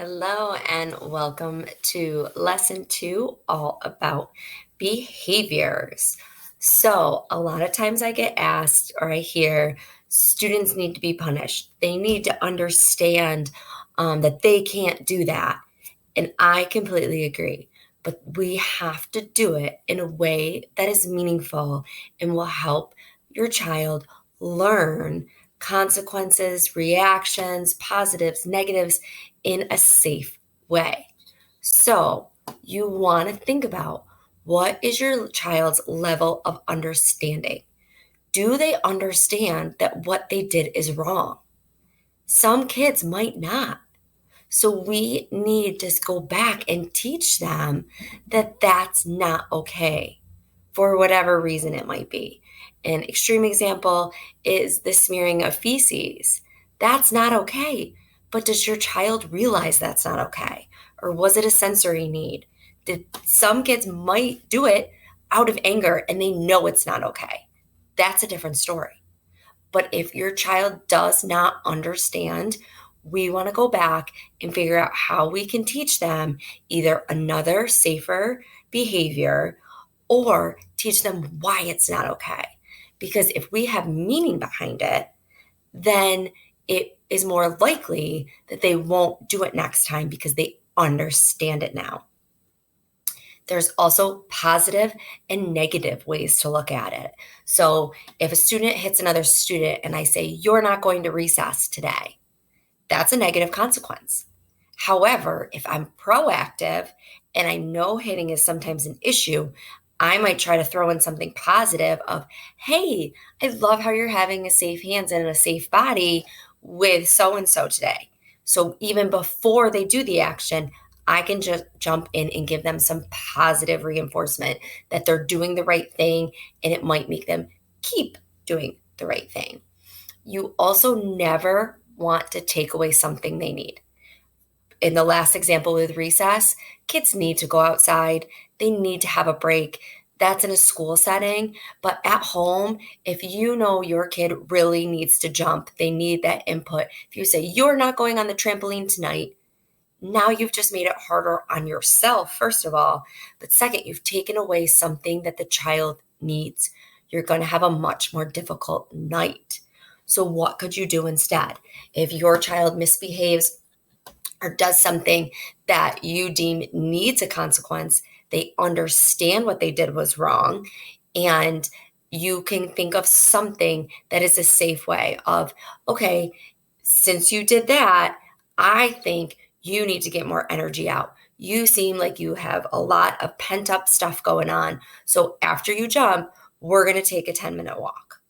Hello and welcome to lesson 2, all about behaviors. So, a lot of times I get asked or I hear students need to be punished. They need to understand that they can't do that. And I completely agree. But we have to do it in a way that is meaningful and will help your child learn consequences, reactions, positives, negatives in a safe way. So you want to think about, what is your child's level of understanding? Do they understand that what they did is wrong? Some kids might not. So we need to go back and teach them that that's not okay for whatever reason it might be. An extreme example is the smearing of feces. That's not okay. But does your child realize that's not okay? Or was it a sensory need? Some kids might do it out of anger and they know it's not okay. That's a different story. But if your child does not understand, we want to go back and figure out how we can teach them either another safer behavior or teach them why it's not okay. Because if we have meaning behind it, then it is more likely that they won't do it next time because they understand it now. There's also positive and negative ways to look at it. So if a student hits another student and I say, "You're not going to recess today," that's a negative consequence. However, if I'm proactive and I know hitting is sometimes an issue, I might try to throw in something positive of, "Hey, I love how you're having a safe hands and a safe body with so-and-so today." So even before they do the action, I can just jump in and give them some positive reinforcement that they're doing the right thing, and it might make them keep doing the right thing. You also never want to take away something they need. In the last example with recess, kids need to go outside. They need to have a break. That's in a school setting. But at home, if you know your kid really needs to jump, they need that input. If you say, "You're not going on the trampoline tonight," now you've just made it harder on yourself, first of all. But second, you've taken away something that the child needs. You're going to have a much more difficult night. So what could you do instead? If your child misbehaves or does something that you deem needs a consequence, they understand what they did was wrong, and you can think of something that is a safe way of, "Okay, since you did that, I think you need to get more energy out. You seem like you have a lot of pent up stuff going on. So after you jump, we're going to take a 10-minute walk."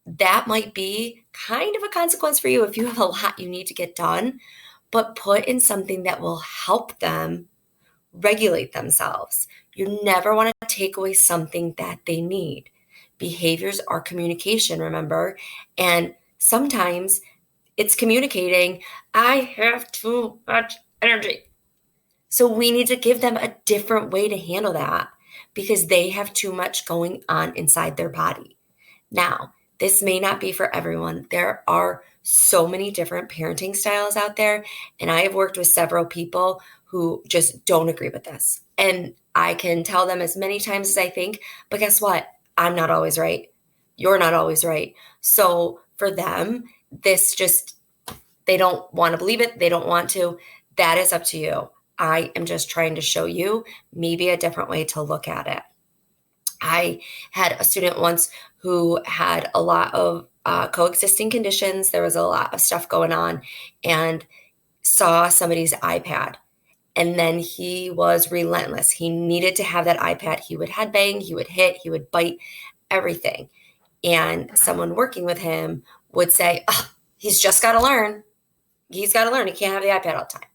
That might be kind of a consequence for you if you have a lot you need to get done, but put in something that will help them regulate themselves. You never want to take away something that they need. Behaviors are communication, remember? And sometimes it's communicating, "I have too much energy." So we need to give them a different way to handle that because they have too much going on inside their body. Now, this may not be for everyone. There are so many different parenting styles out there, and I have worked with several people who just don't agree with this. And I can tell them as many times as I think, but guess what? I'm not always right. You're not always right. So for them, this just, they don't want to believe it. They don't want to. That is up to you. I am just trying to show you maybe a different way to look at it. I had a student once who had a lot of coexisting conditions. There was a lot of stuff going on, and saw somebody's iPad. And then he was relentless. He needed to have that iPad. He would headbang, he would hit, he would bite, everything. And someone working with him would say, "Oh, he's just got to learn. He's got to learn. He can't have the iPad all the time."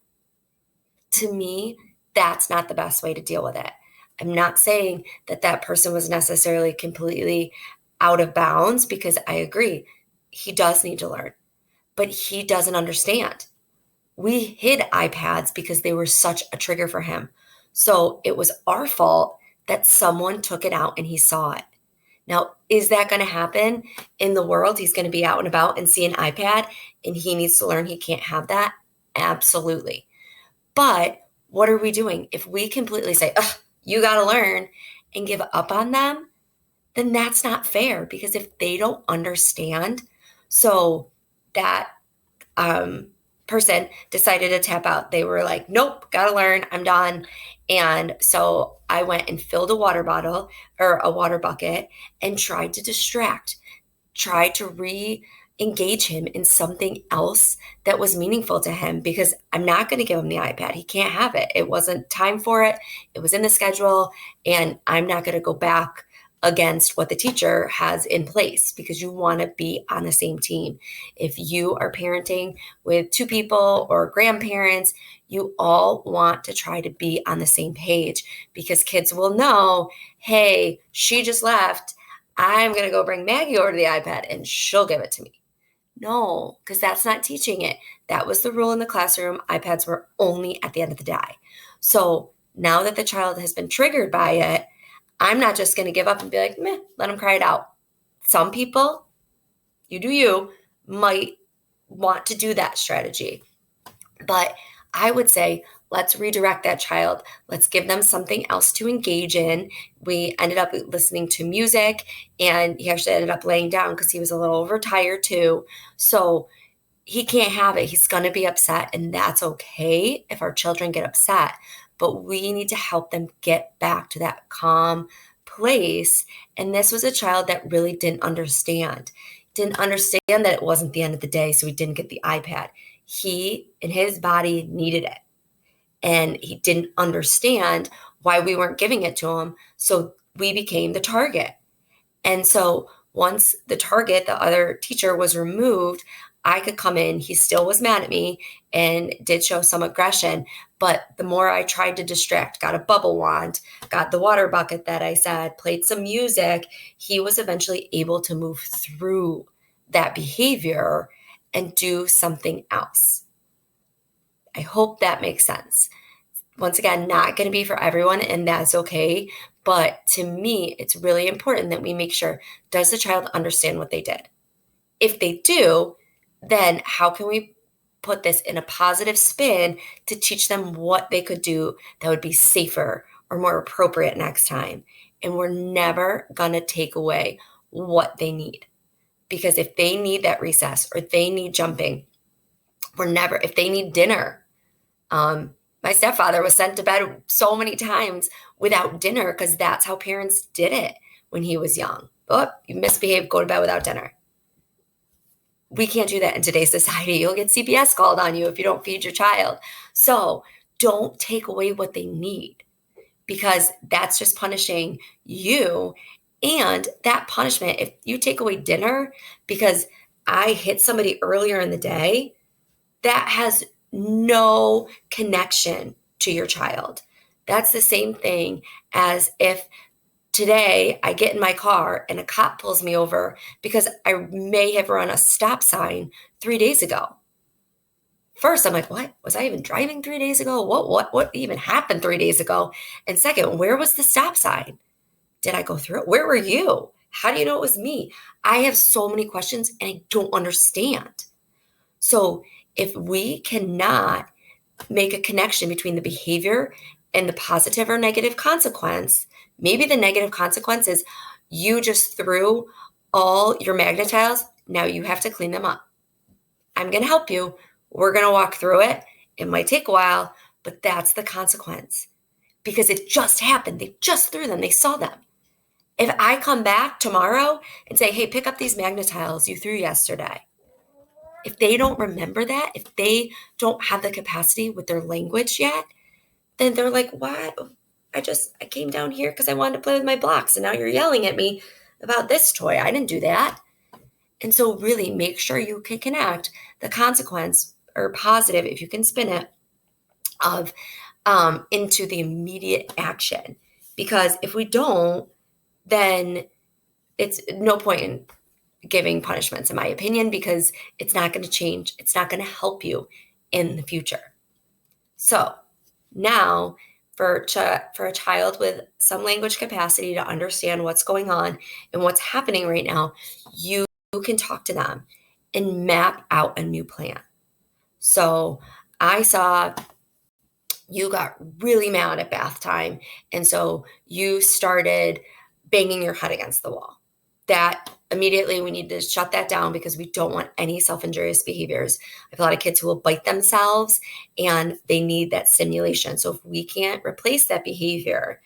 To me, that's not the best way to deal with it. I'm not saying that that person was necessarily completely out of bounds, because I agree, he does need to learn, but he doesn't understand. We hid iPads because they were such a trigger for him. So it was our fault that someone took it out and he saw it. Now, is that going to happen in the world? He's going to be out and about and see an iPad and he needs to learn he can't have that? Absolutely. But what are we doing? If we completely say, ugh, you got to learn and give up on them, then that's not fair, because if they don't understand, so that person decided to tap out. They were like, nope, gotta learn, I'm done. And so I went and filled a water bottle or a water bucket and tried to distract, try to engage him in something else that was meaningful to him, because I'm not going to give him the iPad. He can't have it. It wasn't time for it. It was in the schedule, and I'm not going to go back against what the teacher has in place, because you want to be on the same team. If you are parenting with two people or grandparents, you all want to try to be on the same page, because kids will know, hey, she just left. I'm going to go bring Maggie over to the iPad and she'll give it to me. No, because that's not teaching it. That was the rule in the classroom. iPads were only at the end of the day. So now that the child has been triggered by it, I'm not just going to give up and be like, meh, let them cry it out. Some people, you do you, might want to do that strategy. But I would say, let's redirect that child. Let's give them something else to engage in. We ended up listening to music, and he actually ended up laying down because he was a little overtired too. So he can't have it. He's going to be upset, and that's okay if our children get upset. But we need to help them get back to that calm place. And this was a child that really didn't understand that it wasn't the end of the day, so he didn't get the iPad. He and his body needed it, and he didn't understand why we weren't giving it to him. So we became the target. And so once the target, the other teacher, was removed, I could come in. He still was mad at me and did show some aggression. But the more I tried to distract, got a bubble wand, got the water bucket that I said, played some music, he was eventually able to move through that behavior and do something else. I hope that makes sense. Once again, not going to be for everyone, and that's okay. But to me, it's really important that we make sure, does the child understand what they did? If they do, then how can we put this in a positive spin to teach them what they could do that would be safer or more appropriate next time? And we're never going to take away what they need. Because if they need that recess or they need jumping, if they need dinner, my stepfather was sent to bed so many times without dinner because that's how parents did it when he was young. Oh, you misbehaved, go to bed without dinner. We can't do that in today's society. You'll get CPS called on you if you don't feed your child. So don't take away what they need, because that's just punishing you. And that punishment, if you take away dinner because I hit somebody earlier in the day, that has no connection to your child. That's the same thing as if today I get in my car and a cop pulls me over because I may have run a stop sign 3 days ago. First, I'm like, what? Was I even driving 3 days ago? What even happened 3 days ago? And second, where was the stop sign? Did I go through it? Where were you? How do you know it was me? I have so many questions and I don't understand. So if we cannot make a connection between the behavior and the positive or negative consequence, maybe the negative consequence is you just threw all your magnet tiles. Now you have to clean them up. I'm going to help you. We're going to walk through it. It might take a while, but that's the consequence, because it just happened. They just threw them. They saw them. If I come back tomorrow and say, hey, pick up these magnet tiles you threw yesterday, if they don't remember that, if they don't have the capacity with their language yet, then they're like, what? I came down here because I wanted to play with my blocks, and now you're yelling at me about this toy. I didn't do that. And so really make sure you can connect the consequence, or positive, if you can spin it, of into the immediate action. Because if we don't, then it's no point in giving punishments, in my opinion, because it's not going to change. It's not going to help you in the future. So now for a child with some language capacity to understand what's going on and what's happening right now, you can talk to them and map out a new plan. So I saw you got really mad at bath time, and so you started banging your head against the wall. That immediately we need to shut that down because we don't want any self-injurious behaviors. I have a lot of kids who will bite themselves and they need that stimulation. So if we can't replace that behavior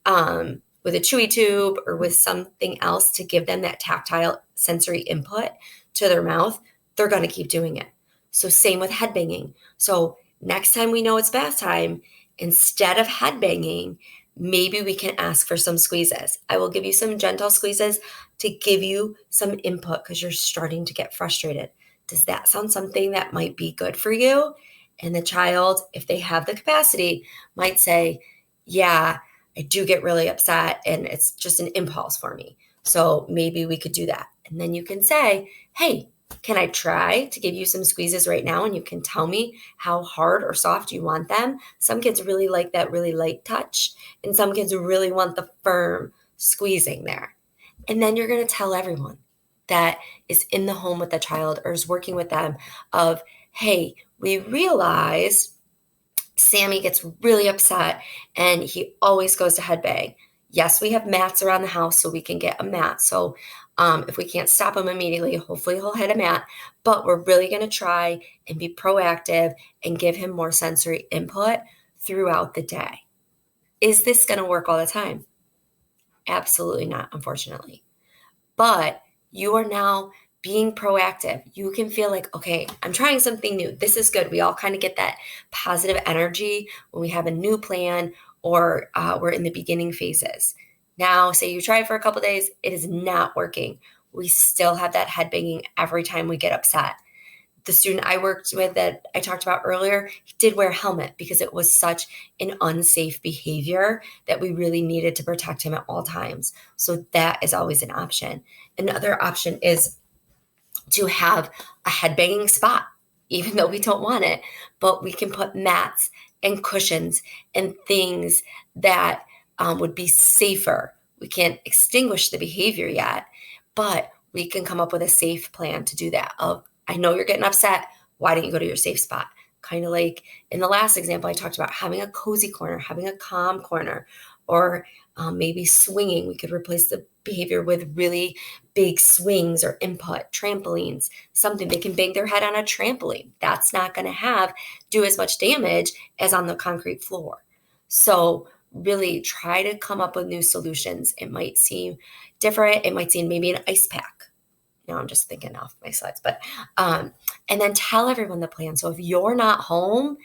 with a chewy tube or with something else to give them that tactile sensory input to their mouth, they're going to keep doing it. So same with head banging. So next time we know it's bath time, instead of head banging, maybe we can ask for some squeezes. I will give you some gentle squeezes to give you some input because you're starting to get frustrated. Does that sound something that might be good for you? And the child, if they have the capacity, might say, yeah, I do get really upset and it's just an impulse for me. So maybe we could do that. And then you can say, hey, can I try to give you some squeezes right now? And you can tell me how hard or soft you want them. Some kids really like that really light touch, and some kids really want the firm squeezing there. And then you're going to tell everyone that is in the home with the child or is working with them of, hey, we realize Sammy gets really upset and he always goes to headbang. Yes, we have mats around the house, so we can get a mat. So if we can't stop him immediately, hopefully he'll hit a mat. But we're really going to try and be proactive and give him more sensory input throughout the day. Is this going to work all the time? Absolutely not, unfortunately. But you are now being proactive. You can feel like, okay, I'm trying something new. This is good. We all kind of get that positive energy when we have a new plan or we're in the beginning phases. Now, say you try it for a couple days, it is not working. We still have that head banging every time we get upset. The student I worked with that I talked about earlier, he did wear a helmet because it was such an unsafe behavior that we really needed to protect him at all times. So that is always an option. Another option is to have a head banging spot, even though we don't want it, but we can put mats and cushions and things that would be safer. We can't extinguish the behavior yet, but we can come up with a safe plan to do that. I know you're getting upset. Why don't you go to your safe spot? Kind of like in the last example, I talked about having a cozy corner, having a calm corner, or maybe swinging. We could replace the behavior with really big swings or input, trampolines, something they can bang their head on a trampoline. That's not going to do as much damage as on the concrete floor. So really try to come up with new solutions. It might seem different. It might seem maybe an ice pack. Now I'm just thinking off my slides, but and then tell everyone the plan. So if you're not home,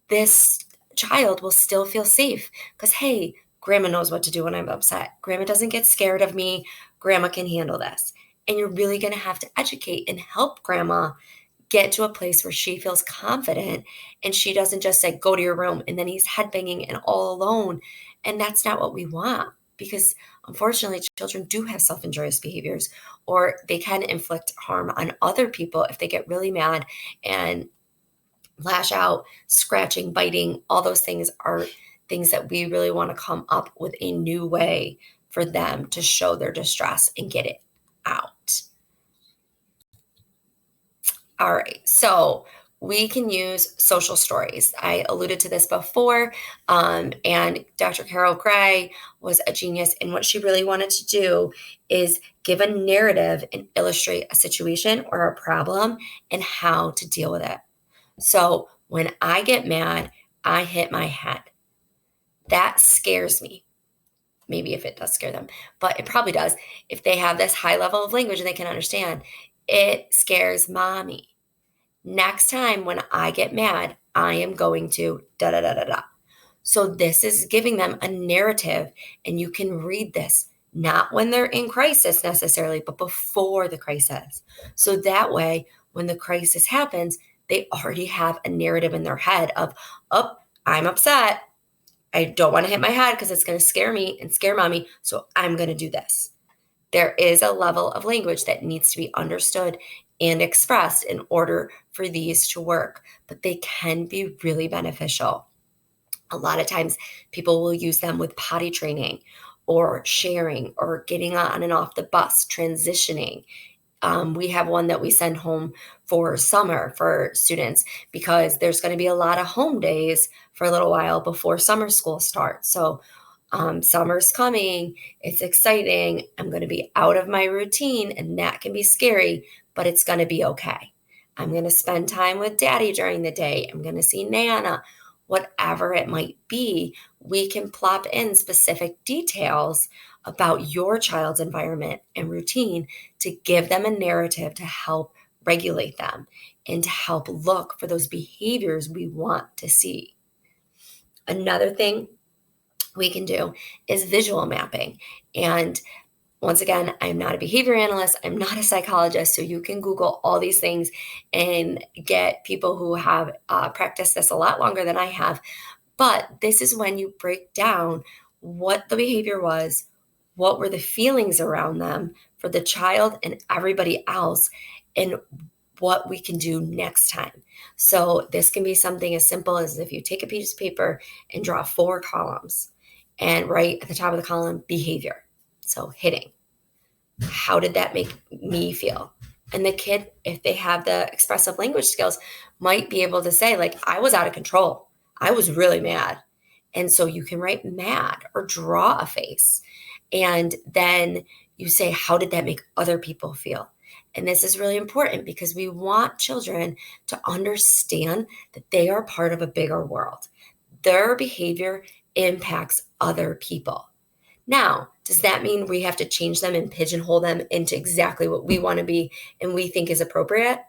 this child will still feel safe because, hey, grandma knows what to do when I'm upset. Grandma doesn't get scared of me. Grandma can handle this. And you're really going to have to educate and help grandma get to a place where she feels confident and she doesn't just say, go to your room, and then he's headbanging and all alone. And that's not what we want because unfortunately, children do have self-injurious behaviors or they can inflict harm on other people if they get really mad and lash out, scratching, biting. All those things are things that we really want to come up with a new way for them to show their distress and get it out. All right, so we can use social stories. I alluded to this before, and Dr. Carol Gray was a genius. And what she really wanted to do is give a narrative and illustrate a situation or a problem and how to deal with it. So when I get mad, I hit my head. That scares me. Maybe if it does scare them, but it probably does. If they have this high level of language and they can understand, it scares mommy. Next time when I get mad, I am going to da da da da da. So this is giving them a narrative, and you can read this not when they're in crisis necessarily, but before the crisis. So that way, when the crisis happens, they already have a narrative in their head of, oh, I'm upset. I don't want to hit my head because it's going to scare me and scare mommy. So I'm going to do this. There is a level of language that needs to be understood and expressed in order for these to work, but they can be really beneficial. A lot of times people will use them with potty training or sharing or getting on and off the bus, transitioning. We have one that we send home for summer for students because there's going to be a lot of home days for a little while before summer school starts. So summer's coming, it's exciting. I'm going to be out of my routine, and that can be scary, but it's going to be okay. I'm going to spend time with daddy during the day. I'm going to see Nana, whatever it might be. We can plop in specific details about your child's environment and routine to give them a narrative to help regulate them and to help look for those behaviors we want to see. Another thing we can do is visual mapping. And once again, I'm not a behavior analyst, I'm not a psychologist, so you can Google all these things and get people who have practiced this a lot longer than I have. But this is when you break down what the behavior was, what were the feelings around them for the child and everybody else, and what we can do next time. So this can be something as simple as if you take a piece of paper and draw 4 columns and write at the top of the column behavior. So hitting. How did that make me feel? And the kid, if they have the expressive language skills, might be able to say, like, I was out of control. I was really mad. And so you can write mad or draw a face. And then you say, how did that make other people feel? And this is really important because we want children to understand that they are part of a bigger world. Their behavior impacts other people. Now, does that mean we have to change them and pigeonhole them into exactly what we want to be and we think is appropriate?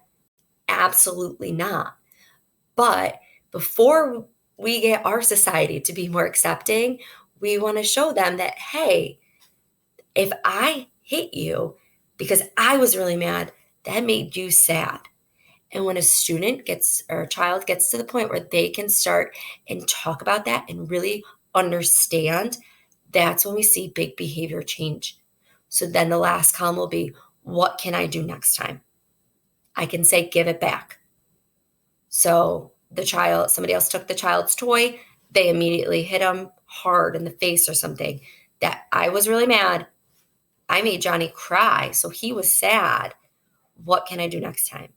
Absolutely not. But before we get our society to be more accepting, we want to show them that, hey, if I hit you because I was really mad, that made you sad. And when a student gets or a child gets to the point where they can start and talk about that and really understand, that's when we see big behavior change. So then the last column will be, what can I do next time? I can say, give it back. So somebody else took the child's toy, they immediately hit them hard in the face or something. That I was really mad. I made Johnny cry, so he was sad. What can I do next time?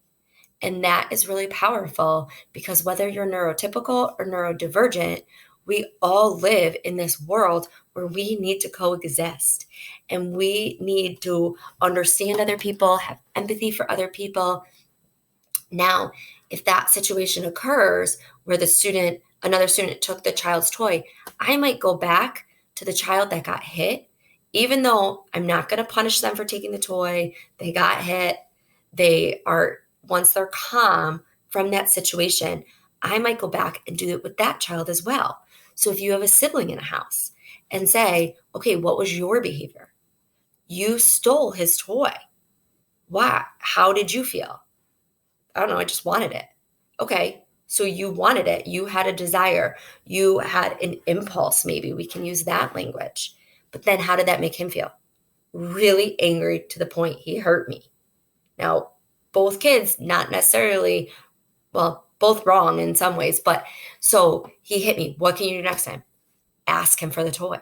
And that is really powerful because whether you're neurotypical or neurodivergent, we all live in this world where we need to coexist and we need to understand other people, have empathy for other people. Now, if that situation occurs where another student took the child's toy, I might go back to the child that got hit, even though I'm not going to punish them for taking the toy. They got hit. Once they're calm from that situation, I might go back and do it with that child as well. So if you have a sibling in a house and say, okay, what was your behavior? You stole his toy. Why? How did you feel? I don't know. I just wanted it. Okay. So you wanted it. You had a desire. You had an impulse. Maybe we can use that language. But then how did that make him feel? Really angry to the point he hurt me. Now, both kids, not necessarily, well, both wrong in some ways, but so he hit me. What can you do next time? Ask him for the toy.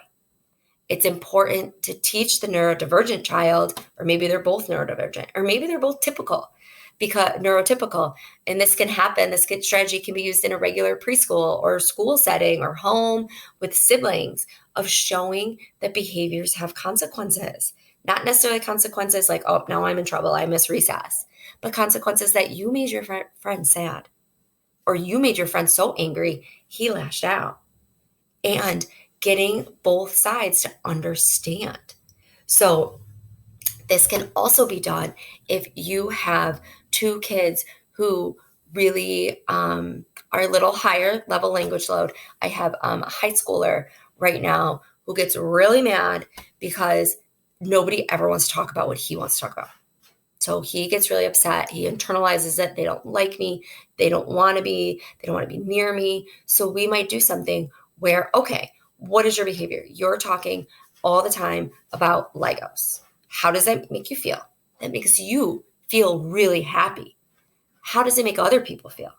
It's important to teach the neurodivergent child, or maybe they're both neurodivergent, or maybe they're both neurotypical. And this can happen. This strategy can be used in a regular preschool or school setting or home with siblings, of showing that behaviors have consequences. Not necessarily consequences like, oh, now I'm in trouble, I miss recess, but consequences that you made your friend sad, or you made your friend so angry, he lashed out. And getting both sides to understand. So this can also be done if you have 2 kids who really are a little higher level language load. I have a high schooler right now who gets really mad because nobody ever wants to talk about what he wants to talk about. So he gets really upset. He internalizes it. They don't like me. They don't want to be near me. So we might do something where, okay, what is your behavior? You're talking all the time about Legos. How does that make you feel? That makes you feel really happy. How does it make other people feel?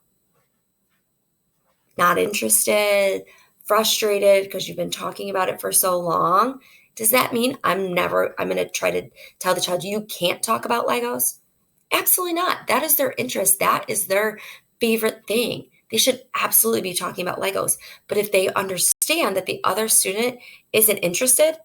Not interested, frustrated because you've been talking about it for so long. Does that mean I'm going to try to tell the child you can't talk about Legos? Absolutely not. That is their interest. That is their favorite thing. They should absolutely be talking about Legos. But if they understand that the other student isn't interested,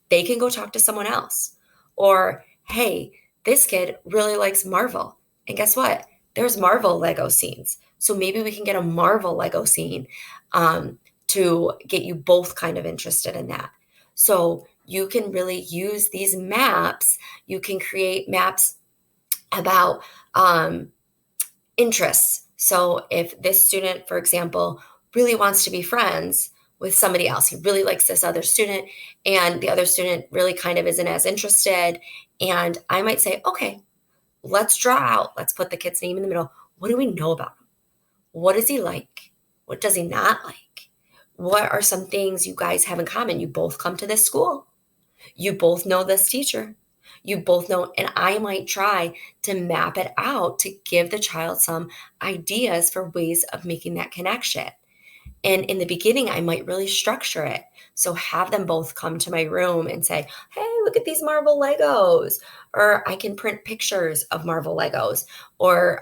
they can go talk to someone else. Or, hey, this kid really likes Marvel. And guess what? There's Marvel Lego scenes. So maybe we can get a Marvel Lego scene to get you both kind of interested in that. So you can really use these maps. You can create maps about interests. So if this student, for example, really wants to be friends with somebody else, he really likes this other student, and the other student really kind of isn't as interested. And I might say, okay, let's draw out, let's put the kid's name in the middle. What do we know about him? What does he like? What does he not like? What are some things you guys have in common? You both come to this school. You both know this teacher. You both know, and I might try to map it out to give the child some ideas for ways of making that connection. And in the beginning, I might really structure it. So have them both come to my room and say, hey, look at these Marvel Legos. Or I can print pictures of Marvel Legos, or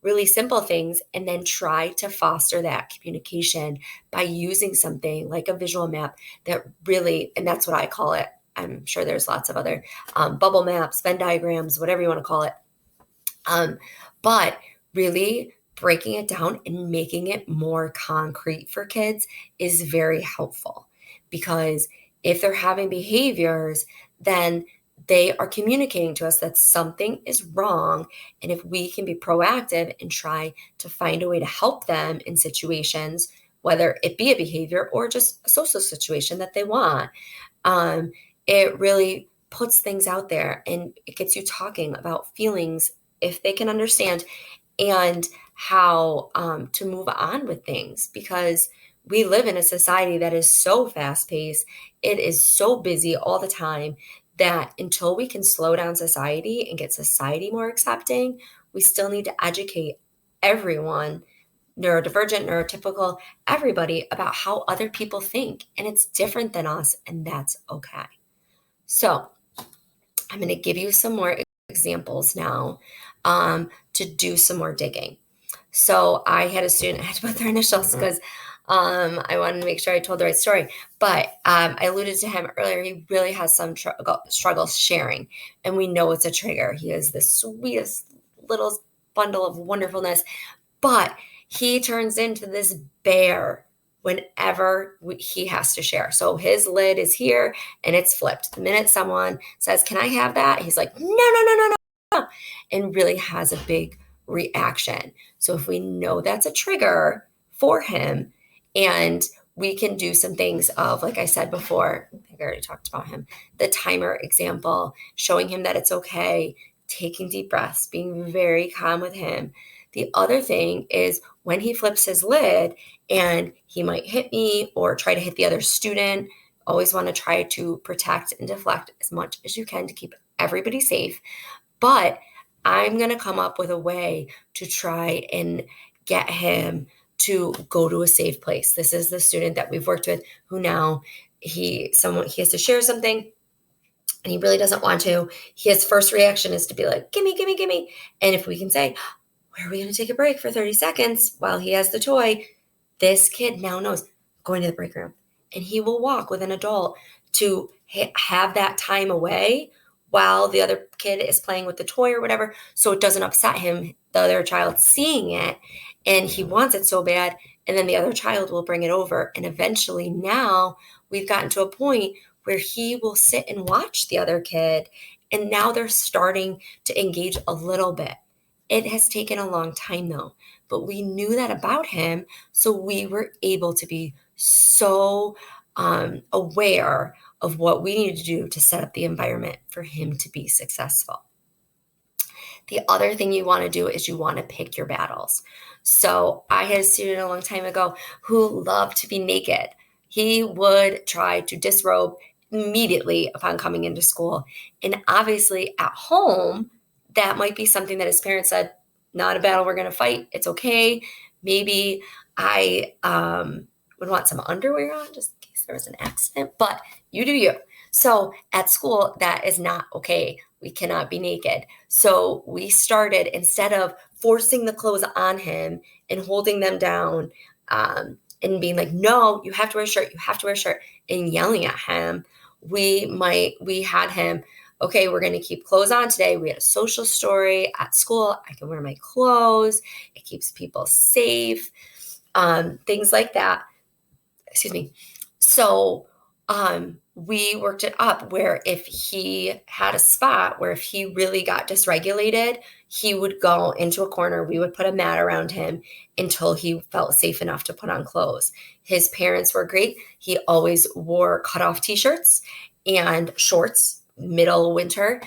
really simple things. And then try to foster that communication by using something like a visual map that really, and that's what I call it. I'm sure there's lots of other bubble maps, Venn diagrams, whatever you want to call it. But really breaking it down and making it more concrete for kids is very helpful, because if they're having behaviors, then they are communicating to us that something is wrong. And if we can be proactive and try to find a way to help them in situations, whether it be a behavior or just a social situation that they want, it really puts things out there and it gets you talking about feelings if they can understand, and how to move on with things, because we live in a society that is so fast paced. It is so busy all the time that until we can slow down society and get society more accepting, we still need to educate everyone, neurodivergent, neurotypical, everybody, about how other people think. And it's different than us, and that's okay. So I'm going to give you some more examples now to do some more digging. So I had a student, I had to put their initials because I wanted to make sure I told the right story. But I alluded to him earlier. He really has some struggles sharing, and we know it's a trigger. He is the sweetest little bundle of wonderfulness, but he turns into this bear whenever he has to share. So his lid is here and it's flipped. The minute someone says, can I have that? He's like, no, no, no, no, no, and really has a big reaction. So if we know that's a trigger for him, and we can do some things of, like I said before, I think I already talked about him, the timer example, showing him that it's okay, taking deep breaths, being very calm with him. The other thing is when he flips his lid and he might hit me or try to hit the other student, always want to try to protect and deflect as much as you can to keep everybody safe. But I'm going to come up with a way to try and get him to go to a safe place. This is the student that we've worked with who now he has to share something and he really doesn't want to. His first reaction is to be like, gimme, gimme, gimme. And if we can say, where are we going to take a break for 30 seconds while he has the toy? This kid now knows, going to the break room. And he will walk with an adult to have that time away while the other kid is playing with the toy or whatever, so it doesn't upset him, the other child seeing it, and he wants it so bad, and then the other child will bring it over. And eventually now we've gotten to a point where he will sit and watch the other kid, and now they're starting to engage a little bit. It has taken a long time though, but we knew that about him, so we were able to be so aware of what we need to do to set up the environment for him to be successful. The other thing you want to do is you want to pick your battles. So I had a student a long time ago who loved to be naked. He would try to disrobe immediately upon coming into school. And obviously at home, that might be something that his parents said, not a battle we're going to fight. It's okay. Maybe I would want some underwear on just in case there was an accident, but you do you. So at school, that is not okay. We cannot be naked. So we started, instead of forcing the clothes on him and holding them down, and being like, no, you have to wear a shirt, you have to wear a shirt, and yelling at him, we had him, okay, we're going to keep clothes on today. We had a social story at school. I can wear my clothes. It keeps people safe, things like that. Excuse me. So we worked it up where if he had a spot where if he really got dysregulated, he would go into a corner. We would put a mat around him until he felt safe enough to put on clothes. His parents were great. He always wore cutoff t-shirts and shorts, middle winter.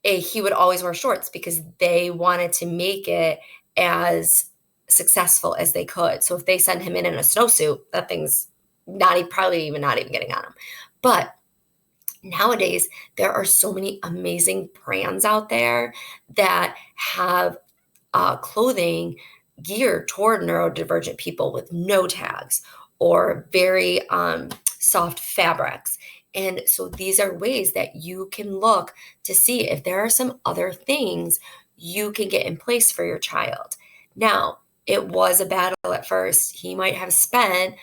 He would always wear shorts because they wanted to make it as successful as they could. So if they send him in a snowsuit, that thing's probably even not even getting on him. But nowadays, there are so many amazing brands out there that have clothing geared toward neurodivergent people with no tags or very soft fabrics. And so these are ways that you can look to see if there are some other things you can get in place for your child. Now, it was a battle at first. He might have spent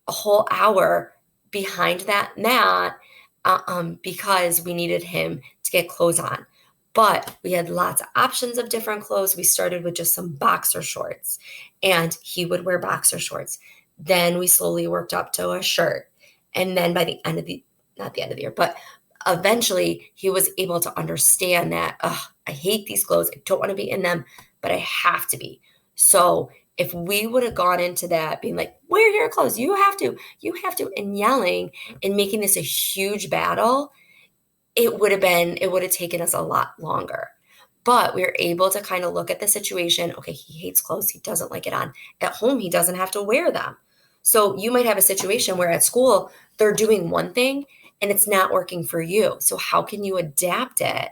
a whole hour behind that mat because we needed him to get clothes on. But we had lots of options of different clothes. We started with just some boxer shorts, and he would wear boxer shorts. Then we slowly worked up to a shirt. And then by the end of not the end of the year, but eventually he was able to understand that, I hate these clothes. I don't want to be in them, but I have to be. So if we would have gone into that being like, wear your clothes, you have to, and yelling and making this a huge battle, it would have taken us a lot longer. But we were able to kind of look at the situation. Okay, he hates clothes. He doesn't like it on. At home, he doesn't have to wear them. So you might have a situation where at school, they're doing one thing and it's not working for you. So how can you adapt it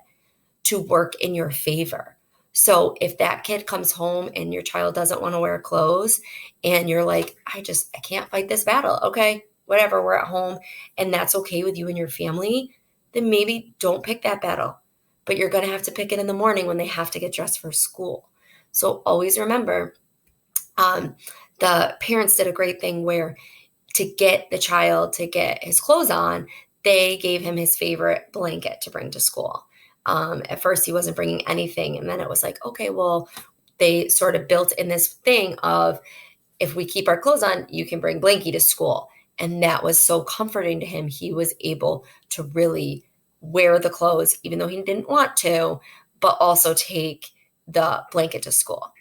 to work in your favor? So if that kid comes home and your child doesn't want to wear clothes and you're like, I can't fight this battle. Okay, whatever, we're at home and that's okay with you and your family, then maybe don't pick that battle. But you're going to have to pick it in the morning when they have to get dressed for school. So always remember, the parents did a great thing where to get the child to get his clothes on, they gave him his favorite blanket to bring to school. At first, he wasn't bringing anything. And then it was like, okay, well, they sort of built in this thing of if we keep our clothes on, you can bring blankie to school. And that was so comforting to him. He was able to really wear the clothes, even though he didn't want to, but also take the blanket to school.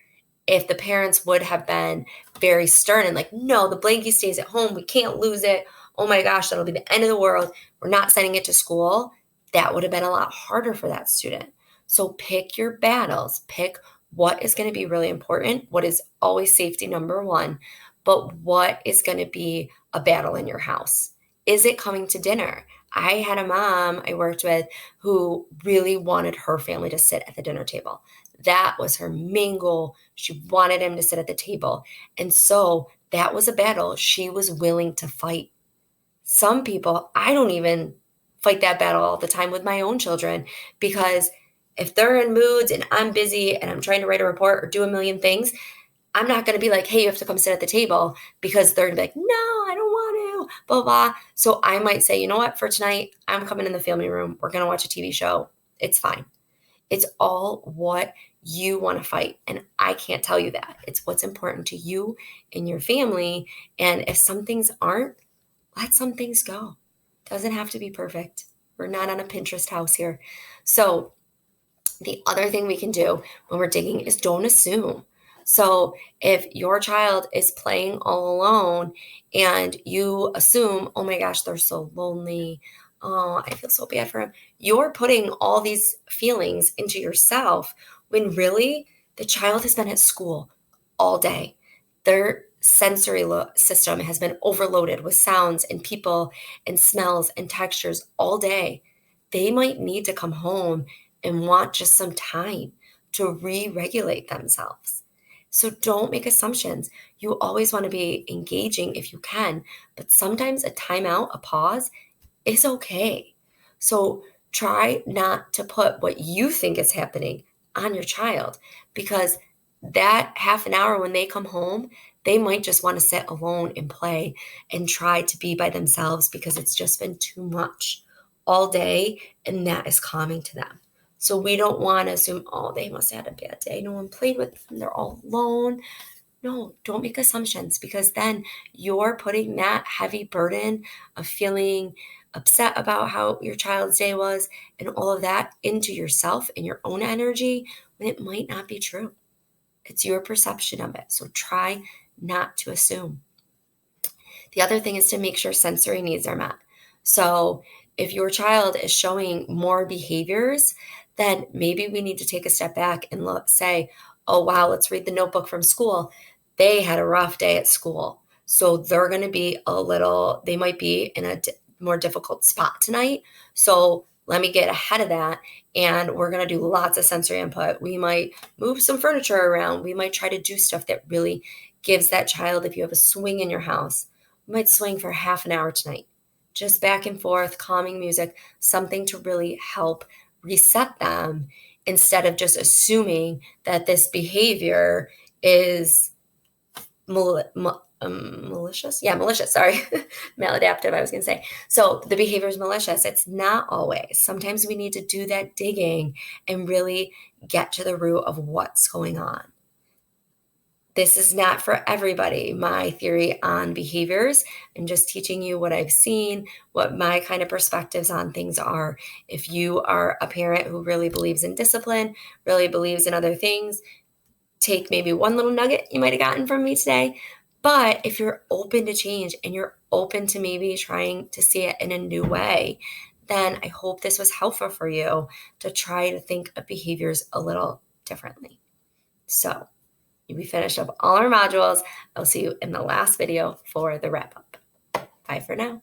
If the parents would have been very stern and like, no, the blankie stays at home, we can't lose it. Oh my gosh, that'll be the end of the world. We're not sending it to school. That would have been a lot harder for that student. So pick your battles. Pick what is going to be really important, what is always safety number one, but what is going to be a battle in your house. Is it coming to dinner? I had a mom I worked with who really wanted her family to sit at the dinner table. That was her main goal. She wanted him to sit at the table. And so that was a battle she was willing to fight. Some people, I don't even fight that battle all the time with my own children, because if they're in moods and I'm busy and I'm trying to write a report or do a million things, I'm not going to be like, hey, you have to come sit at the table, because they're going to be like, no, I don't want to, blah, blah. So I might say, you know what, for tonight, I'm coming in the family room. We're going to watch a TV show. It's fine. It's all what you want to fight. And I can't tell you that. It's what's important to you and your family. And if some things aren't, let some things go. Doesn't have to be perfect. We're not on a Pinterest house here. So the other thing we can do when we're digging is don't assume. So if your child is playing all alone and you assume, oh my gosh, they're so lonely. Oh, I feel so bad for him. You're putting all these feelings into yourself when really the child has been at school all day. Their sensory system has been overloaded with sounds and people and smells and textures all day. They might need to come home and want just some time to re-regulate themselves. So don't make assumptions. You always want to be engaging if you can, but sometimes a timeout, a pause is okay. So try not to put what you think is happening on your child, because that half an hour when they come home, they might just want to sit alone and play and try to be by themselves because it's just been too much all day, and that is calming to them. So we don't want to assume, oh, they must have had a bad day. No one played with them. They're all alone. No, don't make assumptions, because then you're putting that heavy burden of feeling upset about how your child's day was and all of that into yourself and your own energy when it might not be true. It's your perception of it. So try not to assume. The other thing is to make sure sensory needs are met. So if your child is showing more behaviors, then maybe we need to take a step back and say, oh, wow, let's read the notebook from school. They had a rough day at school. So they're going to be they might be in a more difficult spot tonight. So let me get ahead of that. And we're going to do lots of sensory input. We might move some furniture around. We might try to do stuff that really gives that child, if you have a swing in your house, we might swing for half an hour tonight. Just back and forth, calming music, something to really help reset them, instead of just assuming that this behavior is malicious. Yeah, malicious. Sorry. Maladaptive, I was going to say. So the behavior is malicious. It's not always. Sometimes we need to do that digging and really get to the root of what's going on. This is not for everybody. My theory on behaviors, I'm just teaching you what I've seen, what my kind of perspectives on things are. If you are a parent who really believes in discipline, really believes in other things, take maybe one little nugget you might have gotten from me today. But if you're open to change and you're open to maybe trying to see it in a new way, then I hope this was helpful for you to try to think of behaviors a little differently. So we finished up all our modules. I'll see you in the last video for the wrap up. Bye for now.